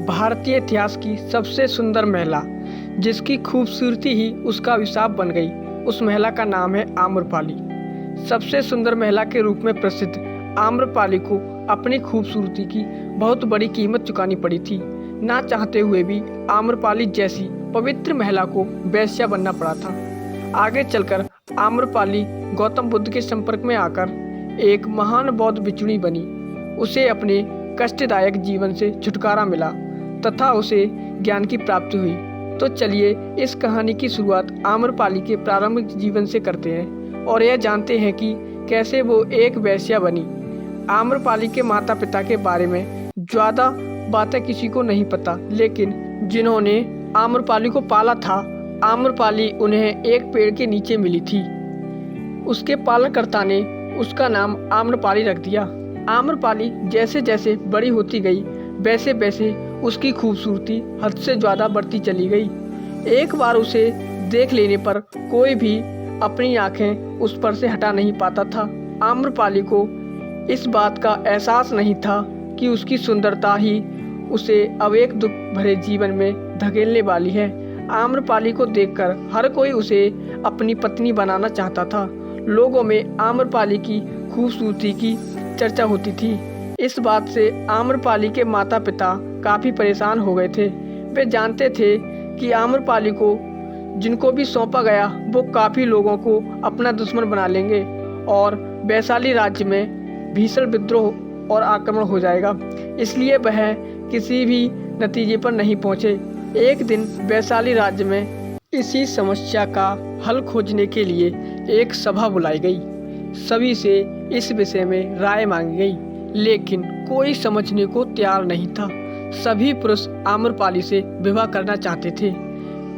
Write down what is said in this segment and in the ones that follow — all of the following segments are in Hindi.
भारतीय इतिहास की सबसे सुंदर महिला, जिसकी खूबसूरती ही उसका अभिशाप बन गई। उस महिला का नाम है आम्रपाली। सबसे सुंदर महिला के रूप में प्रसिद्ध आम्रपाली को अपनी खूबसूरती की बहुत बड़ी कीमत चुकानी पड़ी थी। ना चाहते हुए भी आम्रपाली जैसी पवित्र महिला को वेश्या बनना पड़ा था। आगे चलकर आम्रपाली गौतम बुद्ध के संपर्क में आकर एक महान बौद्ध भिक्षुणी बनी। उसे अपने कष्टदायक जीवन से छुटकारा मिला तथा उसे ज्ञान की प्राप्ति हुई। तो चलिए इस कहानी की शुरुआत आम्रपाली के प्रारंभिक जीवन से करते हैं और यह जानते हैं कि कैसे वो एक वेश्या बनी। आम्रपाली के माता पिता के बारे में ज़्यादा बातें किसी को नहीं पता, लेकिन जिन्होंने आम्रपाली को पाला था, आम्रपाली उन्हें एक पेड़ के नीचे मिली थी। उसके पालनकर्ता ने उसका नाम आम्रपाली रख दिया। आम्रपाली जैसे जैसे बड़ी होती गई, वैसे वैसे उसकी खूबसूरती हद से ज़्यादा बढ़ती चली गई। एक बार उसे देख लेने पर कोई भी अपनी आंखें उस पर से हटा नहीं पाता था। आम्रपाली को इस बात का एहसास नहीं था कि उसकी सुंदरता ही उसे अब एक दुख भरे जीवन में धकेलने वाली है। आम्रपाली को देखकर हर कोई उसे अपनी पत्नी बनाना चाहता था। लोगों में आम्रपाली की खूबसूरती की चर्चा होती थी। इस बात से आम्रपाली के माता पिता काफ़ी परेशान हो गए थे। वे जानते थे कि आम्रपाली को जिनको भी सौंपा गया वो काफ़ी लोगों को अपना दुश्मन बना लेंगे और वैशाली राज्य में भीषण विद्रोह और आक्रमण हो जाएगा। इसलिए वह किसी भी नतीजे पर नहीं पहुँचे। एक दिन वैशाली राज्य में इसी समस्या का हल खोजने के लिए एक सभा बुलाई गई। सभी से इस विषय में राय मांगी गई, लेकिन कोई समझने को तैयार नहीं था। सभी पुरुष आम्रपाली से विवाह करना चाहते थे।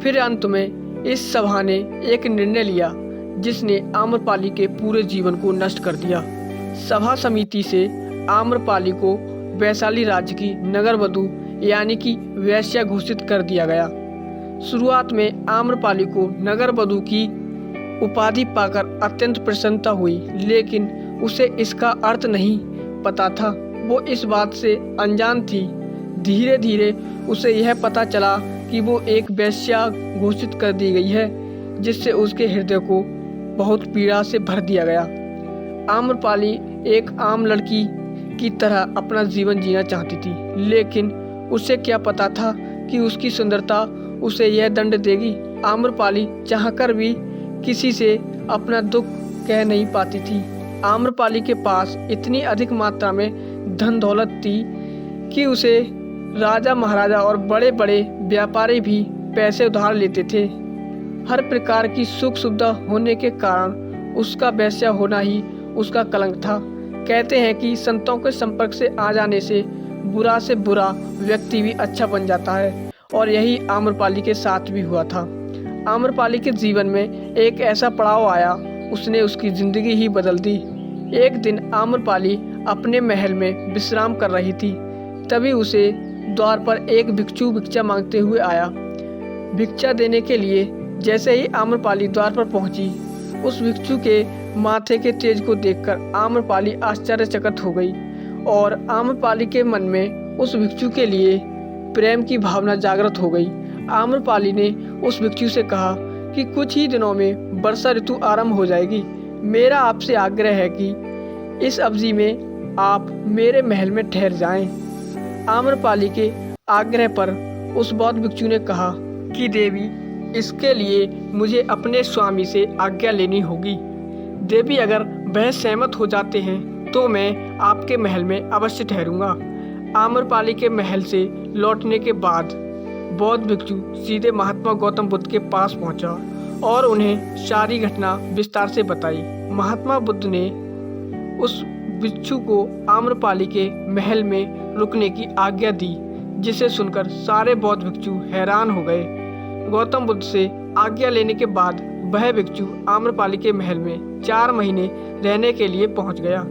फिर अंत में इस सभा ने एक निर्णय लिया जिसने आम्रपाली के पूरे जीवन को नष्ट कर दिया। सभा समिति से आम्रपाली को वैशाली राज्य की नगरवधु यानी कि वेश्या घोषित कर दिया गया। शुरुआत में आम्रपाली को नगरवधु की उपाधि पाकर अत्यंत प्रसन्नता हुई, लेकिन उसे इसका अर्थ नहीं पता था। वो इस बात से अनजान थी। धीरे धीरे उसे यह पता चला कि वो एक वेश्या घोषित कर दी गई है, जिससे उसके हृदय को बहुत पीड़ा से भर दिया गया। आम्रपाली एक आम लड़की की तरह अपना जीवन जीना चाहती थी, लेकिन उसे क्या पता था कि उसकी सुंदरता उसे यह दंड देगी। आम्रपाली चाहकर भी किसी से अपना दुख कह नहीं पाती थी। आम्रपाली के पास इतनी अधिक मात्रा में धन दौलत थी कि उसे राजा महाराजा और बड़े बड़े व्यापारी भी पैसे उधार लेते थे। हर प्रकार की सुख सुविधा होने के कारण उसका वेश्या होना ही उसका कलंक था। कहते हैं कि संतों के संपर्क से आ जाने से बुरा से बुरा व्यक्ति भी अच्छा बन जाता है, और यही आम्रपाली के साथ भी हुआ था। आम्रपाली के जीवन में एक ऐसा पड़ाव आया, उसने उसकी ज़िंदगी ही बदल दी। एक दिन आम्रपाली अपने महल में विश्राम कर रही थी। तभी उसे द्वार पर एक भिक्षु भिक्षा मांगते हुए आया। भिक्षा देने के लिए जैसे ही आम्रपाली द्वार पर पहुंची, उस भिक्षु के माथे के तेज को देखकर आम्रपाली आश्चर्यचकित हो गई और आम्रपाली के मन में उस भिक्षु के लिए प्रेम की भावना जागृत हो गई। आम्रपाली ने उस भिक्षु से कहा कि कुछ ही दिनों में वर्षा ऋतु आरंभ हो जाएगी। मेरा आपसे आग्रह है कि इस अवधि में आप मेरे महल में ठहर जाएं। आम्रपाली के आग्रह पर उस बौद्ध भिक्षु ने कहा कि देवी, इसके लिए मुझे अपने स्वामी से आज्ञा लेनी होगी। देवी, अगर वह सहमत हो जाते हैं तो मैं आपके महल में अवश्य ठहरूंगा। आम्रपाली के महल से लौटने के बाद बौद्ध भिक्षु सीधे महात्मा गौतम बुद्ध के पास पहुंचा और उन्हें सारी घटना विस्तार से बताई। महात्मा बुद्ध ने उस भिक्षु को आम्रपाली के महल में रुकने की आज्ञा दी, जिसे सुनकर सारे बौद्ध भिक्षु हैरान हो गए। गौतम बुद्ध से आज्ञा लेने के बाद वह भिक्षु आम्रपाली के महल में 4 महीने रहने के लिए पहुंच गया।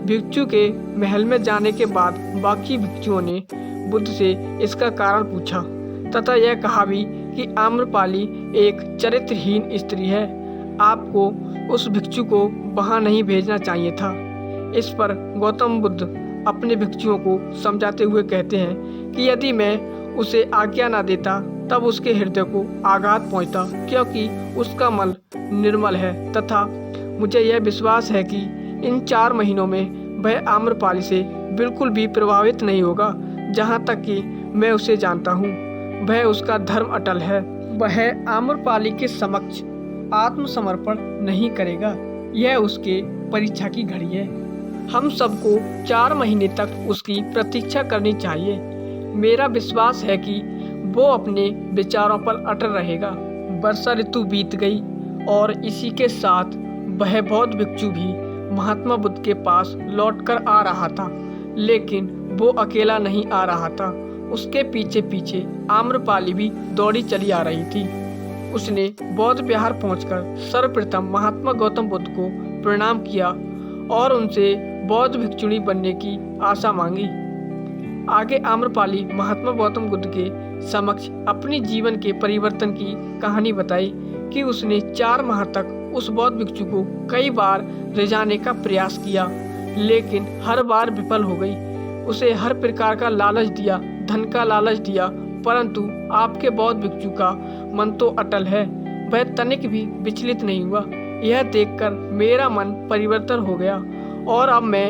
भिक्षु के महल में जाने के बाद बाकी भिक्षुओं ने बुद्ध से इसका कारण पूछा तथा यह कहा भी कि आम्रपाली एक चरित्रहीन स्त्री है। आपको उस भिक्षु को वहां नहीं भेजना चाहिए था। इस पर गौतम बुद्ध अपने भिक्षुओं को समझाते हुए कहते हैं कि यदि मैं उसे आज्ञा न देता तब उसके हृदय को आघात पहुंचता, क्योंकि उसका मन निर्मल है तथा मुझे यह विश्वास है कि इन 4 महीनों में वह आम्रपाली से बिल्कुल भी प्रभावित नहीं होगा। जहाँ तक कि मैं उसे जानता हूँ, वह उसका धर्म अटल है। वह आम्रपाली के समक्ष आत्मसमर्पण नहीं करेगा। यह उसके परीक्षा की घड़ी है। हम सबको 4 महीने तक उसकी प्रतीक्षा करनी चाहिए। मेरा विश्वास है कि वो अपने विचारों पर अटल रहेगा। वर्षा ऋतु बीत गई और इसी के साथ वह बौद्ध भिक्षु भी महात्मा बुद्ध के पास लौटकर आ रहा था, लेकिन वो अकेला नहीं आ रहा था। उसके पीछे पीछे आम्रपाली भी दौड़ी चली आ रही थी। उसने बौद्ध विहार पहुंचकर सर्वप्रथम महात्मा गौतम बुद्ध को प्रणाम किया और उनसे बौद्ध भिक्षुणी बनने की आशा मांगी। आगे आम्रपाली महात्मा गौतम बुद्ध के समक्ष अपनी जीवन के परिवर्तन की कहानी बताई कि उसने 4 माह तक उस बौद्ध भिक्षु को कई बार रिझाने का प्रयास किया, लेकिन हर बार विफल हो गई। उसे हर प्रकार का लालच दिया, धन का लालच दिया, परंतु आपके बौद्ध भिक्षु का मन तो अटल है। वह तनिक भी विचलित नहीं हुआ। यह देखकर मेरा मन परिवर्तन हो गया और अब मैं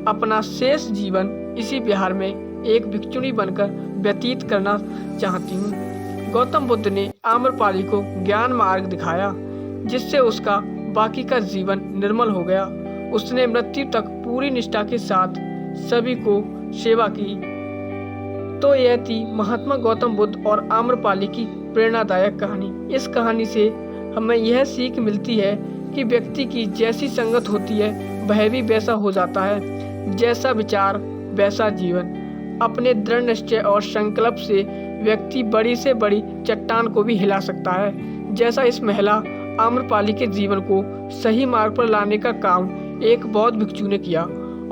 अपना शेष जीवन इसी विहार में एक भिक्षुणी बनकर व्यतीत करना चाहती हूँ। गौतम बुद्ध ने आम्रपाली को ज्ञान मार्ग दिखाया, जिससे उसका बाकी का जीवन निर्मल हो गया। उसने मृत्यु तक पूरी निष्ठा के साथ सभी को सेवा की। तो यह थी महात्मा गौतम बुद्ध और आम्रपाली की प्रेरणादायक कहानी। इस कहानी से हमें यह सीख मिलती है कि व्यक्ति की जैसी संगत होती है वह भी वैसा हो जाता है। जैसा विचार वैसा जीवन। अपने दृढ़ निश्चय और संकल्प से व्यक्ति बड़ी से बड़ी चट्टान को भी हिला सकता है। जैसा इस महिला आम्रपाली के जीवन को सही मार्ग पर लाने का काम एक बौद्ध भिक्षु ने किया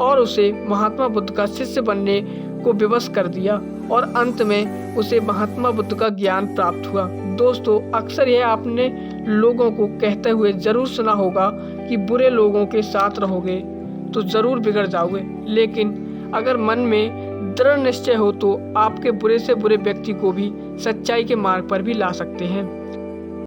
और उसे महात्मा बुद्ध का शिष्य बनने को विवश कर दिया और अंत में उसे महात्मा बुद्ध का ज्ञान प्राप्त हुआ। दोस्तों, अक्सर यह आपने लोगों को कहते हुए जरूर सुना होगा कि बुरे लोगों के साथ रहोगे तो जरूर बिगड़ जाओगे, लेकिन अगर मन में दृढ़ निश्चय हो तो आपके बुरे से बुरे व्यक्ति को भी सच्चाई के मार्ग पर भी ला सकते हैं।